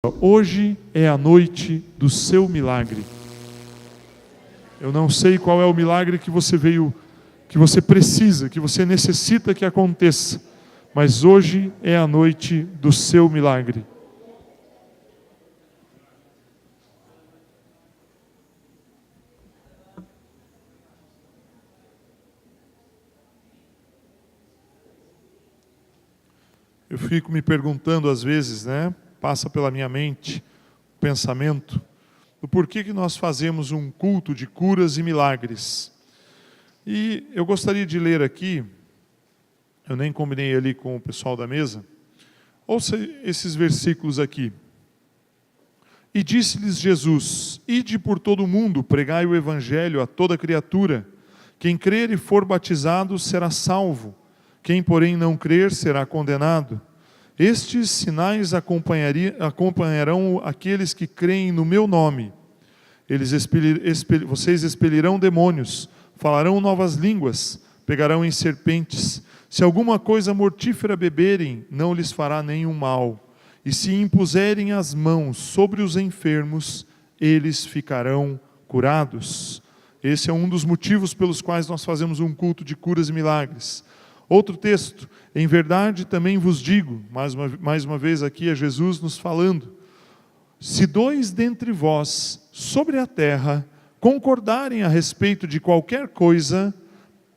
Hoje é a noite do seu milagre. Eu não sei qual é o milagre que você veio, que você precisa, que você necessita que aconteça, mas hoje é a noite do seu milagre. Eu fico me perguntando às vezes, passa pela minha mente o pensamento do porquê que nós fazemos um culto de curas e milagres. E eu gostaria de ler aqui, eu nem combinei ali com o pessoal da mesa, ouça esses versículos aqui. E disse-lhes Jesus: Ide por todo o mundo, pregai o evangelho a toda criatura. Quem crer e for batizado será salvo. Quem, porém, não crer será condenado. Estes sinais acompanharão aqueles que creem no meu nome. Vocês expelirão demônios, falarão novas línguas, pegarão em serpentes. Se alguma coisa mortífera beberem, não lhes fará nenhum mal. E se impuserem as mãos sobre os enfermos, eles ficarão curados. Esse é um dos motivos pelos quais nós fazemos um culto de curas e milagres. Outro texto: em verdade também vos digo, mais uma vez aqui é Jesus nos falando, se dois dentre vós, sobre a terra, concordarem a respeito de qualquer coisa,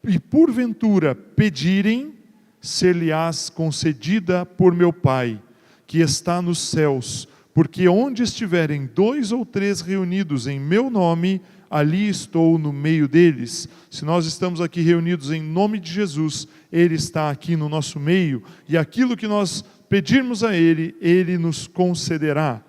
e porventura pedirem, ser-lhe-ás concedida por meu Pai, que está nos céus, porque onde estiverem 2 ou 3 reunidos em meu nome, ali estou no meio deles. Se nós estamos aqui reunidos em nome de Jesus, Ele está aqui no nosso meio, e aquilo que nós pedirmos a Ele, Ele nos concederá.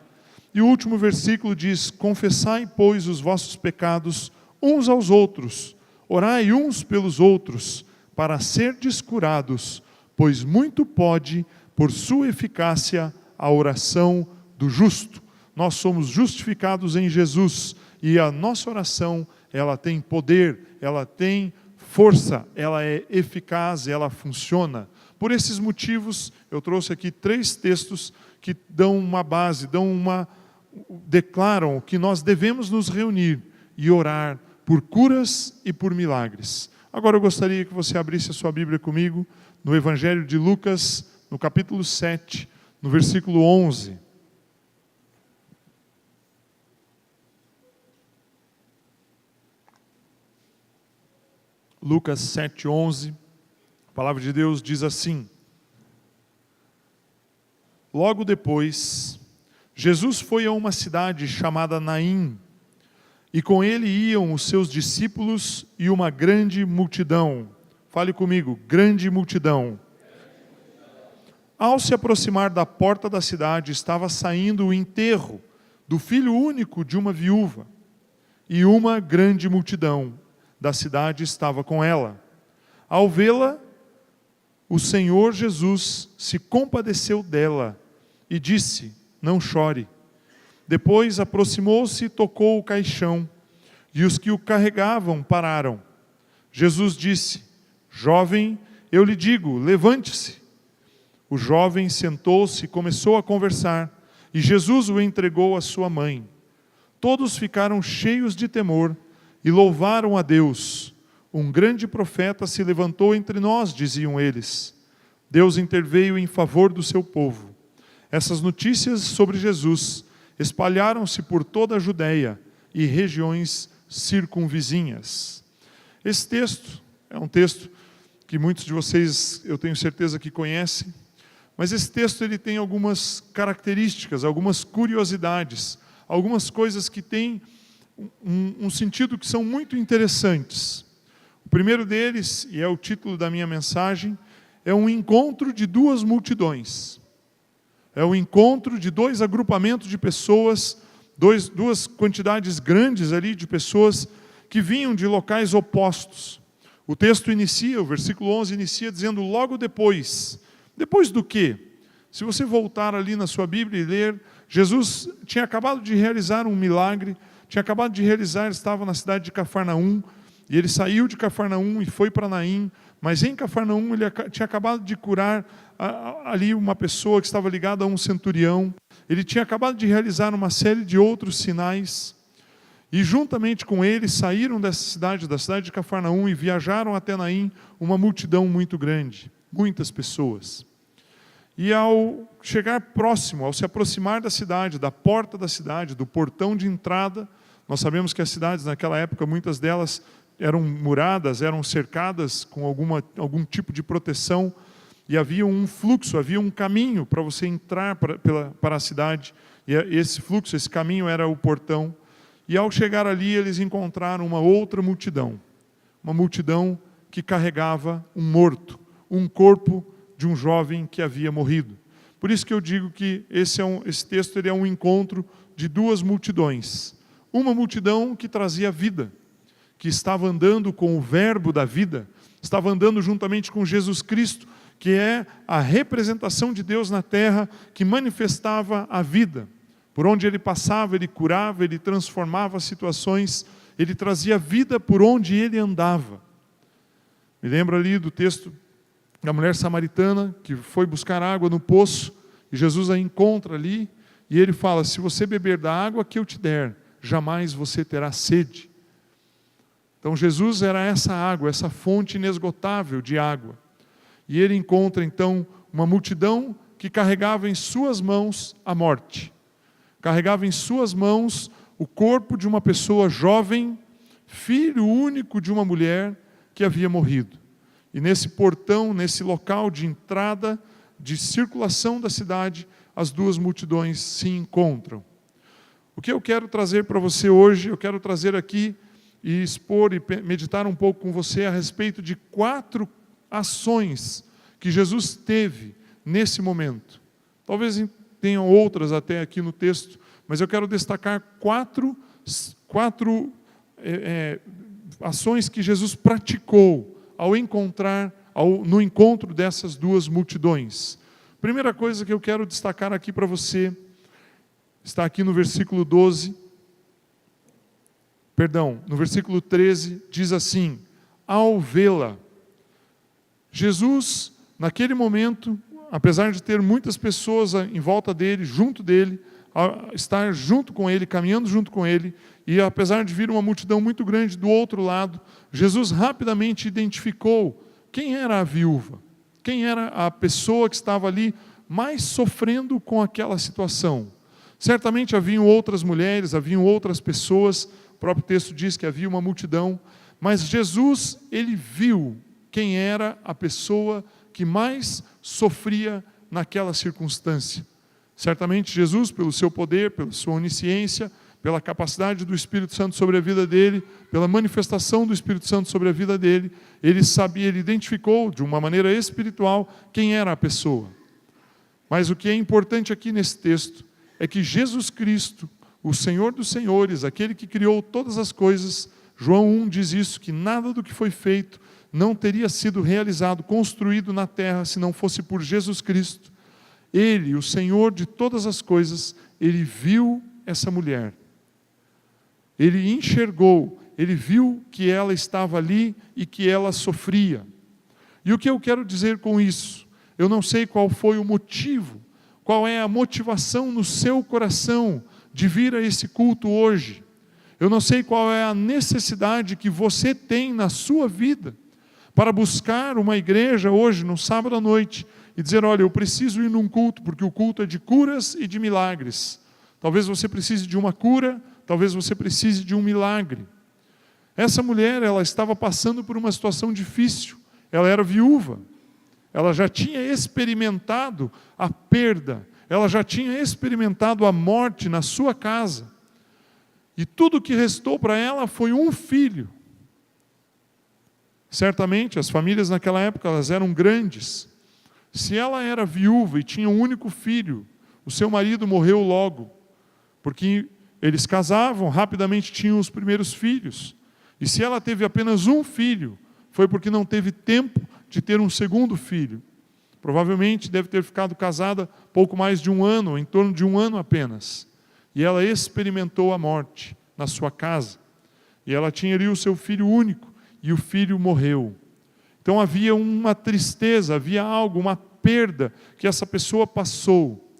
E o último versículo diz: confessai, pois, os vossos pecados uns aos outros, orai uns pelos outros, para serdes curados, pois muito pode, por sua eficácia, a oração do justo. Nós somos justificados em Jesus, e a nossa oração, ela tem poder, ela tem força, ela é eficaz, ela funciona. Por esses motivos, eu trouxe aqui 3 textos que dão uma base, declaram que nós devemos nos reunir e orar por curas e por milagres. Agora eu gostaria que você abrisse a sua Bíblia comigo, no Evangelho de Lucas, no capítulo 7, no versículo 11. Lucas 7:11, a palavra de Deus diz assim: logo depois, Jesus foi a uma cidade chamada Naim, e com ele iam os seus discípulos e uma grande multidão. Fale comigo, grande multidão. Ao se aproximar da porta da cidade, estava saindo o enterro do filho único de uma viúva, e uma grande multidão da cidade estava com ela. Ao vê-la, o Senhor Jesus se compadeceu dela e disse: não chore. Depois aproximou-se e tocou o caixão, e os que o carregavam pararam. Jesus disse: jovem, eu lhe digo, levante-se. O jovem sentou-se e começou a conversar, e Jesus o entregou à sua mãe. Todos ficaram cheios de temor e louvaram a Deus. Um grande profeta se levantou entre nós, diziam eles. Deus interveio em favor do seu povo. Essas notícias sobre Jesus espalharam-se por toda a Judeia e regiões circunvizinhas. Esse texto é um texto que muitos de vocês, eu tenho certeza que conhecem, mas esse texto ele tem algumas características, algumas curiosidades, algumas coisas que têm um sentido que são muito interessantes. O primeiro deles, e é o título da minha mensagem, é um encontro de 2 multidões. É o encontro de 2 agrupamentos de pessoas, 2 quantidades grandes ali de pessoas que vinham de locais opostos. O texto inicia, o versículo 11 inicia dizendo logo depois. Depois do quê? Se você voltar ali na sua Bíblia e ler, Jesus tinha acabado de realizar um milagre, ele estava na cidade de Cafarnaum, e ele saiu de Cafarnaum e foi para Naim Mas em Cafarnaum ele tinha acabado de curar ali uma pessoa que estava ligada a um centurião. Ele tinha acabado de realizar uma série de outros sinais. E juntamente com ele saíram dessa cidade, da cidade de Cafarnaum, e viajaram até Naim uma multidão muito grande, muitas pessoas. E ao chegar próximo, ao se aproximar da cidade, da porta da cidade, do portão de entrada, nós sabemos que as cidades naquela época, muitas delas eram muradas, eram cercadas com algum tipo de proteção, e havia um fluxo, havia um caminho para você entrar para a cidade, e esse fluxo, esse caminho era o portão. E ao chegar ali, eles encontraram uma outra multidão, uma multidão que carregava um morto, um corpo de um jovem que havia morrido. Por isso que eu digo que esse texto ele é um encontro de duas multidões. Uma multidão que trazia vida, que estava andando com o verbo da vida, estava andando juntamente com Jesus Cristo, que é a representação de Deus na terra, que manifestava a vida. Por onde ele passava, ele curava, ele transformava situações, ele trazia vida por onde ele andava. Me lembro ali do texto da mulher samaritana, que foi buscar água no poço, e Jesus a encontra ali, e ele fala: se você beber da água que eu te der, jamais você terá sede. Então Jesus era essa água, essa fonte inesgotável de água. E ele encontra então uma multidão que carregava em suas mãos a morte. Carregava em suas mãos o corpo de uma pessoa jovem, filho único de uma mulher que havia morrido. E nesse portão, nesse local de entrada, de circulação da cidade, as duas multidões se encontram. O que eu quero trazer para você hoje, eu quero trazer aqui e expor e meditar um pouco com você a respeito de 4 ações que Jesus teve nesse momento. Talvez tenham outras até aqui no texto, mas eu quero destacar 4 ações que Jesus praticou no encontro dessas duas multidões. Primeira coisa que eu quero destacar aqui para você, está aqui no versículo 13, diz assim: ao vê-la, Jesus, naquele momento, apesar de ter muitas pessoas em volta dele, junto dele, estar junto com ele, caminhando junto com ele, e apesar de vir uma multidão muito grande do outro lado, Jesus rapidamente identificou quem era a viúva, quem era a pessoa que estava ali mais sofrendo com aquela situação. Certamente haviam outras mulheres, haviam outras pessoas, o próprio texto diz que havia uma multidão, mas Jesus, ele viu quem era a pessoa que mais sofria naquela circunstância. Certamente Jesus, pelo seu poder, pela sua onisciência, pela capacidade do Espírito Santo sobre a vida dele, pela manifestação do Espírito Santo sobre a vida dele, ele sabia, ele identificou de uma maneira espiritual quem era a pessoa. Mas o que é importante aqui nesse texto é que Jesus Cristo, o Senhor dos Senhores, aquele que criou todas as coisas, João 1 diz isso, que nada do que foi feito não teria sido realizado, construído na terra, se não fosse por Jesus Cristo. Ele, o Senhor de todas as coisas, ele viu essa mulher. Ele enxergou, ele viu que ela estava ali e que ela sofria. E o que eu quero dizer com isso? Eu não sei qual foi o motivo, qual é a motivação no seu coração de vir a esse culto hoje. Eu não sei qual é a necessidade que você tem na sua vida para buscar uma igreja hoje, no sábado à noite, e dizer: olha, eu preciso ir num culto, porque o culto é de curas e de milagres. Talvez você precise de uma cura, talvez você precise de um milagre. Essa mulher, ela estava passando por uma situação difícil, ela era viúva, ela já tinha experimentado a perda, ela já tinha experimentado a morte na sua casa, e tudo que restou para ela foi um filho. Certamente, as famílias naquela época, elas eram grandes. Se ela era viúva e tinha um único filho, o seu marido morreu logo, porque eles casavam, rapidamente tinham os primeiros filhos. E se ela teve apenas um filho, foi porque não teve tempo de ter um segundo filho. Provavelmente deve ter ficado casada pouco mais de 1 ano, em torno de 1 ano apenas. E ela experimentou a morte na sua casa. E ela tinha ali o seu filho único, e o filho morreu. Então havia uma tristeza, havia algo, uma perda que essa pessoa passou.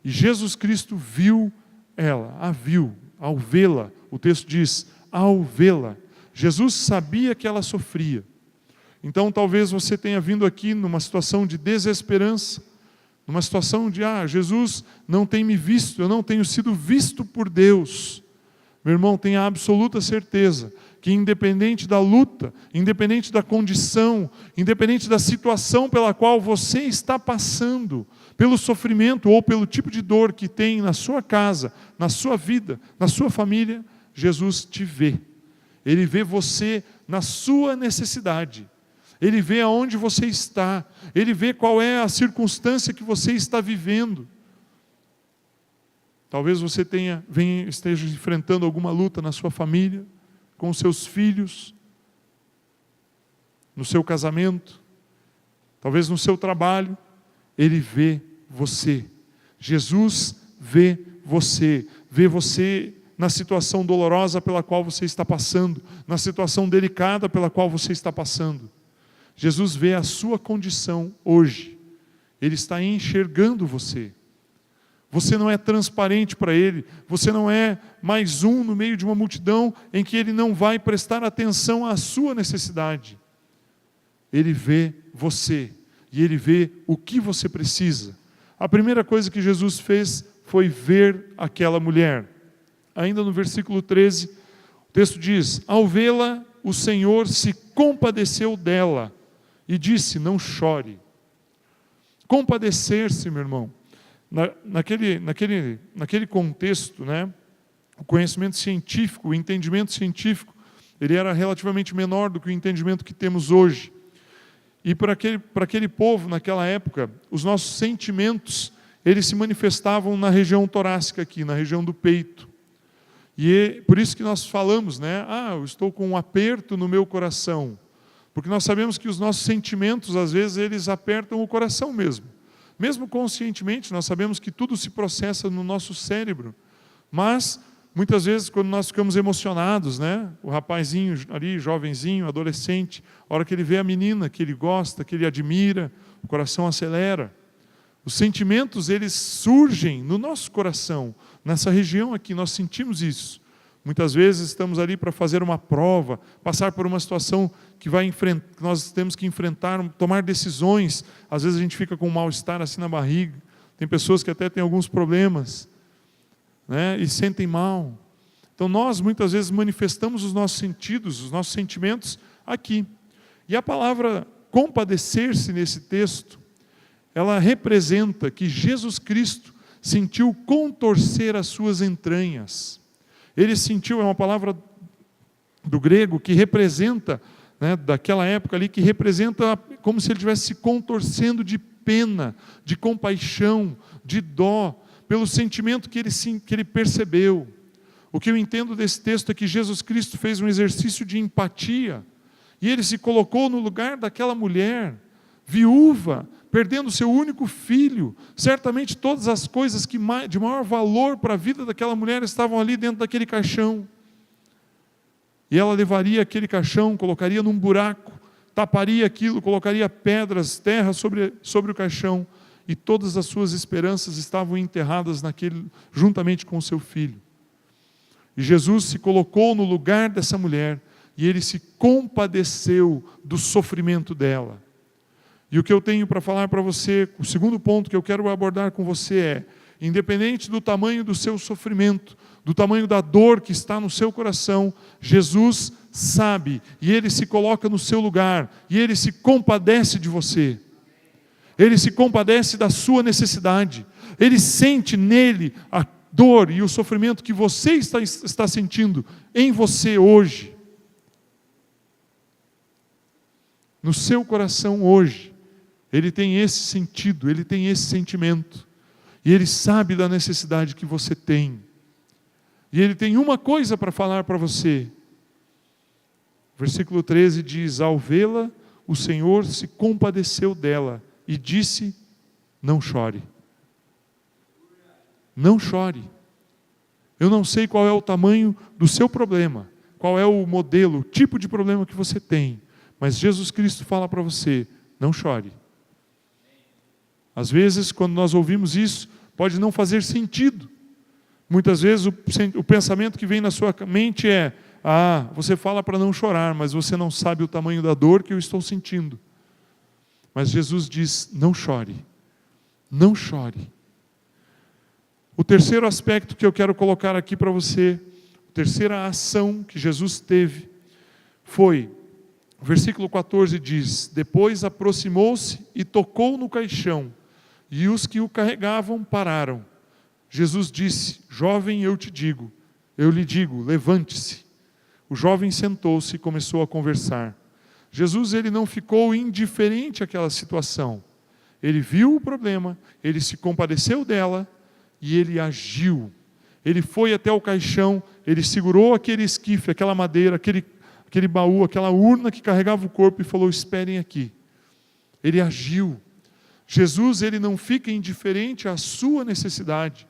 E Jesus Cristo viu ela, a viu, ao vê-la. O texto diz, ao vê-la. Jesus sabia que ela sofria. Então talvez você tenha vindo aqui numa situação de desesperança, numa situação de, Jesus não tem me visto, eu não tenho sido visto por Deus. Meu irmão, tenha absoluta certeza que independente da luta, independente da condição, independente da situação pela qual você está passando, pelo sofrimento ou pelo tipo de dor que tem na sua casa, na sua vida, na sua família, Jesus te vê. Ele vê você na sua necessidade. Ele vê aonde você está. Ele vê qual é a circunstância que você está vivendo. Talvez você esteja enfrentando alguma luta na sua família, com os seus filhos, no seu casamento, talvez no seu trabalho. Ele vê você. Jesus vê você na situação dolorosa pela qual você está passando, na situação delicada pela qual você está passando. Jesus vê a sua condição hoje. Ele está enxergando você. Você não é transparente para Ele. Você não é mais um no meio de uma multidão em que Ele não vai prestar atenção à sua necessidade. Ele vê você e Ele vê o que você precisa. A primeira coisa que Jesus fez foi ver aquela mulher. Ainda no versículo 13, o texto diz, ao vê-la, o Senhor se compadeceu dela e disse, não chore. Compadecer-se, meu irmão, naquele contexto, né, o conhecimento científico, o entendimento científico, ele era relativamente menor do que o entendimento que temos hoje. E para aquele povo, naquela época, os nossos sentimentos, eles se manifestavam na região torácica aqui, na região do peito. E por isso que nós falamos, né, eu estou com um aperto no meu coração. Porque nós sabemos que os nossos sentimentos, às vezes, eles apertam o coração mesmo. Mesmo conscientemente, nós sabemos que tudo se processa no nosso cérebro. Mas, muitas vezes, quando nós ficamos emocionados, né? O rapazinho ali, jovenzinho, adolescente, a hora que ele vê a menina que ele gosta, que ele admira, o coração acelera. Os sentimentos, eles surgem no nosso coração. Nessa região aqui, nós sentimos isso. Muitas vezes estamos ali para fazer uma prova, passar por uma situação que nós temos que enfrentar, tomar decisões. Às vezes a gente fica com um mal-estar assim na barriga. Tem pessoas que até têm alguns problemas, né, e sentem mal. Então nós muitas vezes manifestamos os nossos sentidos, os nossos sentimentos aqui. E a palavra compadecer-se nesse texto, ela representa que Jesus Cristo sentiu contorcer as suas entranhas. Ele sentiu, é uma palavra do grego que representa, né, daquela época ali, que representa como se ele estivesse se contorcendo de pena, de compaixão, de dó, pelo sentimento que ele percebeu. O que eu entendo desse texto é que Jesus Cristo fez um exercício de empatia, e ele se colocou no lugar daquela mulher, viúva, perdendo seu único filho. Certamente todas as coisas de maior valor para a vida daquela mulher estavam ali dentro daquele caixão. E ela levaria aquele caixão, colocaria num buraco, taparia aquilo, colocaria pedras, terra sobre o caixão, e todas as suas esperanças estavam enterradas juntamente com o seu filho. E Jesus se colocou no lugar dessa mulher, e ele se compadeceu do sofrimento dela. E o que eu tenho para falar para você, o segundo ponto que eu quero abordar com você é, independente do tamanho do seu sofrimento, do tamanho da dor que está no seu coração, Jesus sabe, e Ele se coloca no seu lugar, e Ele se compadece de você. Ele se compadece da sua necessidade. Ele sente nele a dor e o sofrimento que você está sentindo em você hoje. No seu coração hoje. Ele tem esse sentido, ele tem esse sentimento. E ele sabe da necessidade que você tem. E ele tem uma coisa para falar para você. Versículo 13 diz, ao vê-la, o Senhor se compadeceu dela e disse, não chore. Não chore. Eu não sei qual é o tamanho do seu problema, qual é o modelo, o tipo de problema que você tem. Mas Jesus Cristo fala para você, não chore. Às vezes, quando nós ouvimos isso, pode não fazer sentido. Muitas vezes o pensamento que vem na sua mente é, você fala para não chorar, mas você não sabe o tamanho da dor que eu estou sentindo. Mas Jesus diz, não chore, não chore. O terceiro aspecto que eu quero colocar aqui para você, a terceira ação que Jesus teve, foi, o versículo 14 diz, depois aproximou-se e tocou no caixão, e os que o carregavam pararam. Jesus disse, jovem, eu lhe digo, levante-se. O jovem sentou-se e começou a conversar. Jesus, ele não ficou indiferente àquela situação. Ele viu o problema, ele se compadeceu dela e ele agiu. Ele foi até o caixão, ele segurou aquele esquife, aquela madeira, aquele baú, aquela urna que carregava o corpo e falou, esperem aqui. Ele agiu. Jesus, ele não fica indiferente à sua necessidade.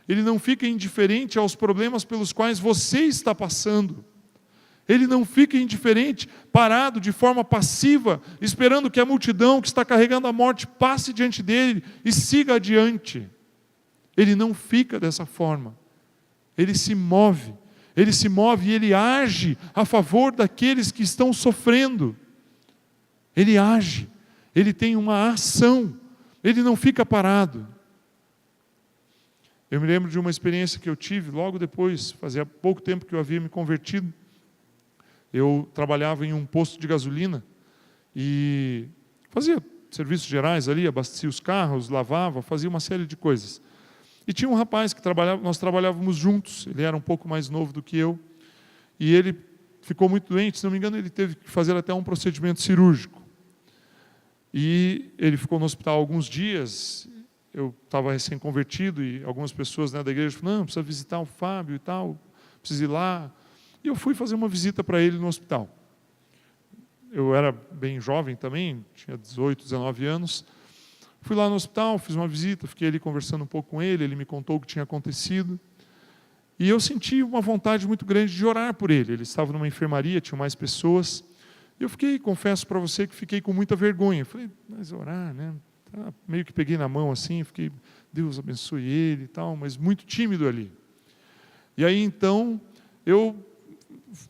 Ele não fica indiferente aos problemas pelos quais você está passando. Ele não fica indiferente, parado de forma passiva, esperando que a multidão que está carregando a morte passe diante dele e siga adiante. Ele não fica dessa forma. Ele se move e ele age a favor daqueles que estão sofrendo. Ele age, ele tem uma ação, ele não fica parado. Eu me lembro de uma experiência que eu tive logo depois, fazia pouco tempo que eu havia me convertido. Eu trabalhava em um posto de gasolina e fazia serviços gerais ali, abastecia os carros, lavava, fazia uma série de coisas. E tinha um rapaz que nós trabalhávamos juntos, ele era um pouco mais novo do que eu, e ele ficou muito doente, se não me engano, ele teve que fazer até um procedimento cirúrgico. E ele ficou no hospital alguns dias, eu estava recém-convertido, e algumas pessoas da igreja falaram, não, precisa visitar o Fábio e tal, precisa ir lá. E eu fui fazer uma visita para ele no hospital. Eu era bem jovem também, tinha 18, 19 anos. Fui lá no hospital, fiz uma visita, fiquei ali conversando um pouco com ele, ele me contou o que tinha acontecido. E eu senti uma vontade muito grande de orar por ele. Ele estava numa enfermaria, tinha mais pessoas. E eu confesso para você que fiquei com muita vergonha. Falei, mas orar, né? Meio que peguei na mão assim, fiquei, Deus abençoe ele e tal, mas muito tímido ali. E aí então, eu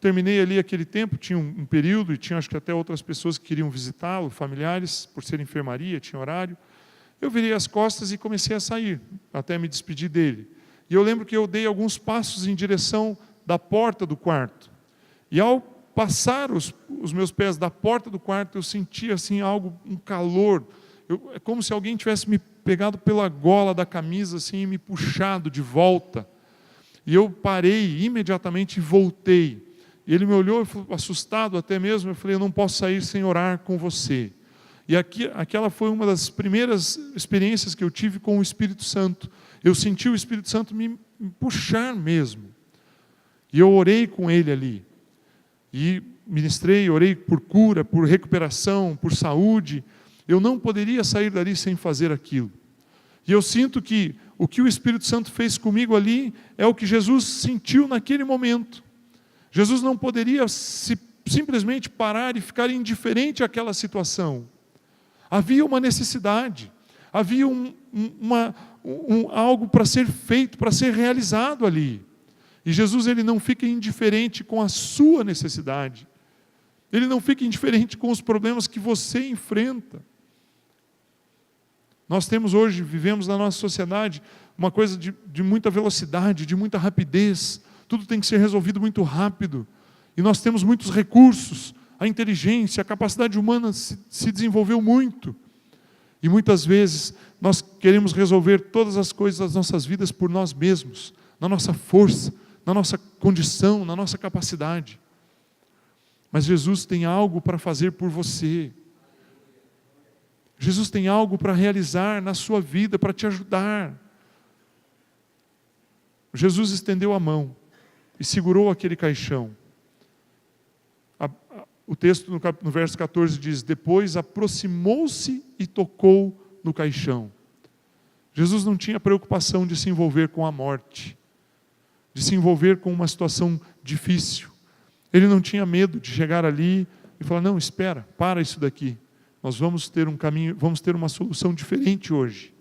terminei ali aquele tempo, tinha um período, e tinha acho que até outras pessoas que queriam visitá-lo, familiares, por ser enfermaria, tinha horário. Eu virei as costas e comecei a sair, até me despedir dele. E eu lembro que eu dei alguns passos em direção da porta do quarto. E ao passar os meus pés da porta do quarto, eu senti assim um calor. É como se alguém tivesse me pegado pela gola da camisa assim, e me puxado de volta. E eu parei imediatamente e voltei. E ele me olhou, assustado até mesmo, eu falei, eu não posso sair sem orar com você. E aquela foi uma das primeiras experiências que eu tive com o Espírito Santo. Eu senti o Espírito Santo me puxar mesmo. E eu orei com ele ali. E ministrei, orei por cura, por recuperação, por saúde. Eu não poderia sair dali sem fazer aquilo. E eu sinto que o que o Espírito Santo fez comigo ali é o que Jesus sentiu naquele momento. Jesus não poderia simplesmente parar e ficar indiferente àquela situação. Havia uma necessidade, havia algo para ser feito, para ser realizado ali. E Jesus, ele não fica indiferente com a sua necessidade. Ele não fica indiferente com os problemas que você enfrenta. Nós vivemos na nossa sociedade uma coisa de muita velocidade, de muita rapidez. Tudo tem que ser resolvido muito rápido. E nós temos muitos recursos, a inteligência, a capacidade humana se desenvolveu muito. E muitas vezes nós queremos resolver todas as coisas das nossas vidas por nós mesmos, na nossa força, na nossa condição, na nossa capacidade. Mas Jesus tem algo para fazer por você. Jesus tem algo para realizar na sua vida, para te ajudar. Jesus estendeu a mão e segurou aquele caixão. O texto no verso 14 diz, depois aproximou-se e tocou no caixão. Jesus não tinha preocupação de se envolver com a morte, de se envolver com uma situação difícil. Ele não tinha medo de chegar ali e falar: não, espera, para isso daqui. Nós vamos ter um caminho, vamos ter uma solução diferente hoje.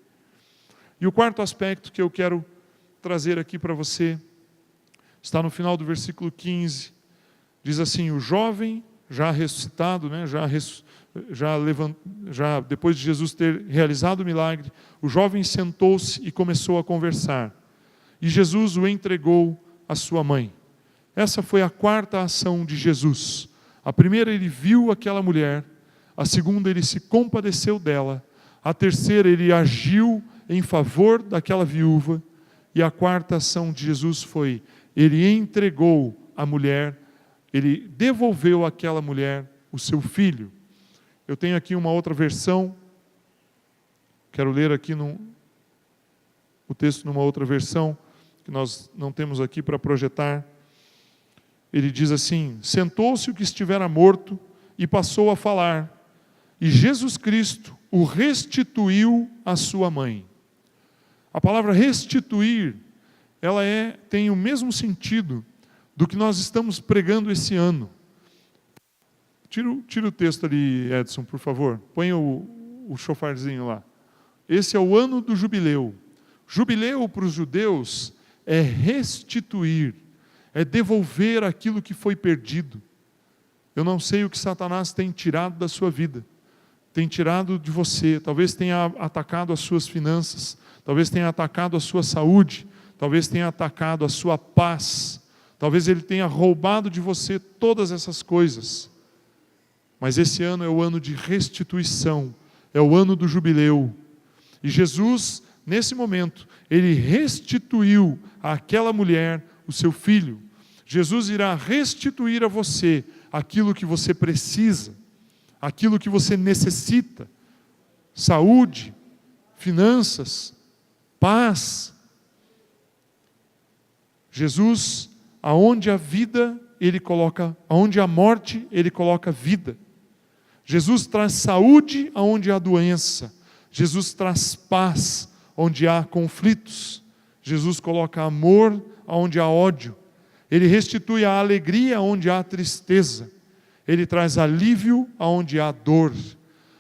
E o quarto aspecto que eu quero trazer aqui para você está no final do versículo 15. Diz assim: o jovem já ressuscitado, né, já depois de Jesus ter realizado o milagre, o jovem sentou-se e começou a conversar. E Jesus o entregou à sua mãe. Essa foi a quarta ação de Jesus. A primeira, ele viu aquela mulher. A segunda, ele se compadeceu dela. A terceira, ele agiu em favor daquela viúva. E a quarta ação de Jesus foi: ele entregou a mulher, ele devolveu àquela mulher o seu filho. Eu tenho aqui uma outra versão, quero ler aqui o texto numa outra versão, que nós não temos aqui para projetar. Ele diz assim: sentou-se o que estivera morto e passou a falar, e Jesus Cristo o restituiu à sua mãe. A palavra restituir, ela tem o mesmo sentido do que nós estamos pregando esse ano. Tira o texto ali, Edson, por favor. Põe o chofarzinho lá. Esse é o ano do jubileu. Jubileu para os judeus é restituir, é devolver aquilo que foi perdido. Eu não sei o que Satanás tem tirado da sua vida, tem tirado de você. Talvez tenha atacado as suas finanças, talvez tenha atacado a sua saúde, talvez tenha atacado a sua paz, talvez ele tenha roubado de você todas essas coisas. Mas esse ano é o ano de restituição, é o ano do jubileu. E Jesus, nesse momento, ele restituiu àquela mulher o seu filho. Jesus irá restituir a você aquilo que você precisa, aquilo que você necessita: saúde, finanças, paz. Jesus, aonde a vida, ele coloca, aonde a morte, ele coloca vida. Jesus traz saúde aonde há doença. Jesus traz paz onde há conflitos. Jesus coloca amor aonde há ódio. Ele restitui a alegria onde há tristeza. Ele traz alívio aonde há dor.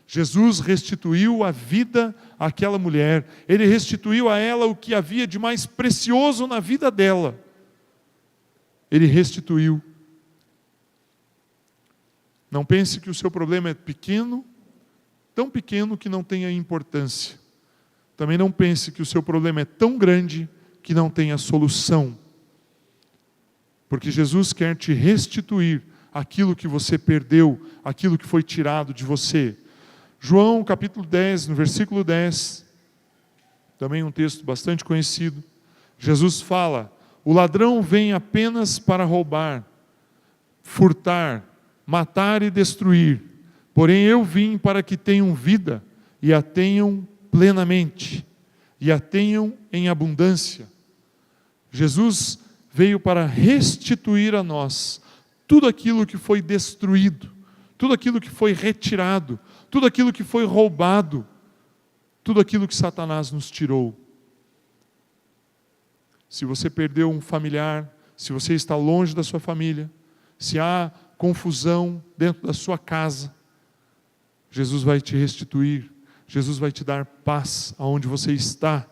Jesus restituiu a vida àquela mulher. Ele restituiu a ela o que havia de mais precioso na vida dela. Ele restituiu. Não pense que o seu problema é pequeno, tão pequeno que não tenha importância. Também não pense que o seu problema é tão grande que não tenha solução. Porque Jesus quer te restituir aquilo que você perdeu, aquilo que foi tirado de você. João capítulo 10, no versículo 10, também um texto bastante conhecido. Jesus fala: o ladrão vem apenas para roubar, furtar, matar e destruir. Porém eu vim para que tenham vida e a tenham plenamente, e a tenham em abundância. Jesus veio para restituir a nós tudo aquilo que foi destruído, tudo aquilo que foi retirado, tudo aquilo que foi roubado, tudo aquilo que Satanás nos tirou. Se você perdeu um familiar, se você está longe da sua família, se há confusão dentro da sua casa, Jesus vai te restituir, Jesus vai te dar paz aonde você está.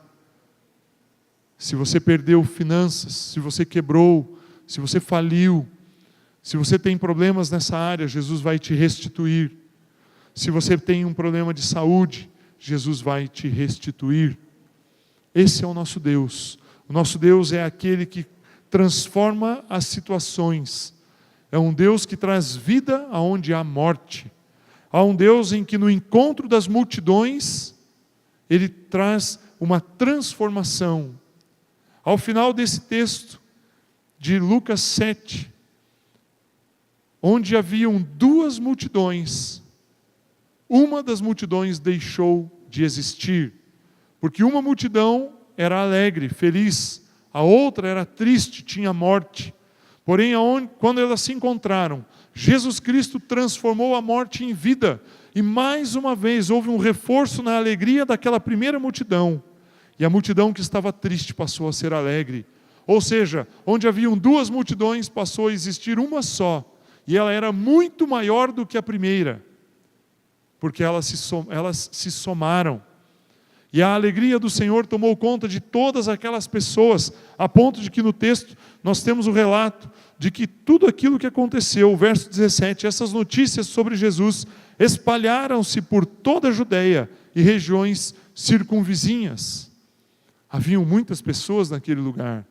Se você perdeu finanças, se você quebrou, se você faliu, se você tem problemas nessa área, Jesus vai te restituir. Se você tem um problema de saúde, Jesus vai te restituir. Esse é o nosso Deus. O nosso Deus é aquele que transforma as situações. É um Deus que traz vida aonde há morte. Há um Deus em que no encontro das multidões, Ele traz uma transformação. Ao final desse texto de Lucas 7, onde haviam duas multidões, uma das multidões deixou de existir, porque uma multidão era alegre, feliz, a outra era triste, tinha morte. Porém, quando elas se encontraram, Jesus Cristo transformou a morte em vida, e mais uma vez houve um reforço na alegria daquela primeira multidão, e a multidão que estava triste passou a ser alegre. Ou seja, onde haviam duas multidões, passou a existir uma só, e ela era muito maior do que a primeira, porque elas se somaram. E a alegria do Senhor tomou conta de todas aquelas pessoas, a ponto de que no texto nós temos o relato de que tudo aquilo que aconteceu, o verso 17, essas notícias sobre Jesus espalharam-se por toda a Judeia e regiões circunvizinhas. Haviam muitas pessoas naquele lugar,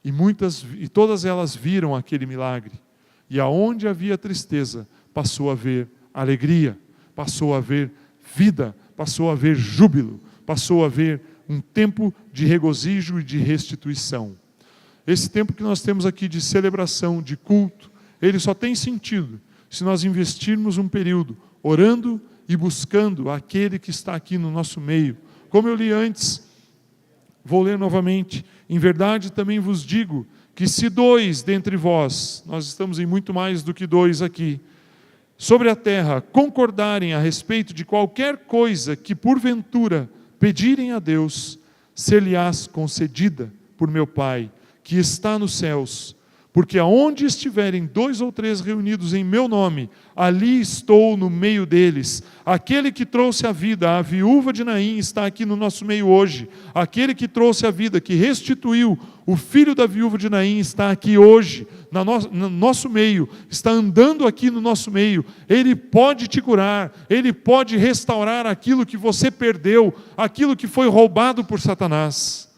e todas elas viram aquele milagre. E aonde havia tristeza, passou a haver alegria, passou a haver vida, passou a haver júbilo, passou a haver um tempo de regozijo e de restituição. Esse tempo que nós temos aqui de celebração, de culto, ele só tem sentido se nós investirmos um período orando e buscando aquele que está aqui no nosso meio. Como eu li antes, vou ler novamente. Em verdade também vos digo que se 2 dentre vós, nós estamos em muito mais do que 2 aqui, sobre a terra concordarem a respeito de qualquer coisa que porventura pedirem a Deus, ser-lhe-ás concedida por meu Pai, que está nos céus. Porque aonde estiverem 2 ou 3 reunidos em meu nome, ali estou no meio deles. Aquele que trouxe a vida, a viúva de Naim, está aqui no nosso meio hoje. Aquele que trouxe a vida, que restituiu o filho da viúva de Naim, está aqui hoje, no nosso meio, está andando aqui no nosso meio. Ele pode te curar, Ele pode restaurar aquilo que você perdeu, aquilo que foi roubado por Satanás.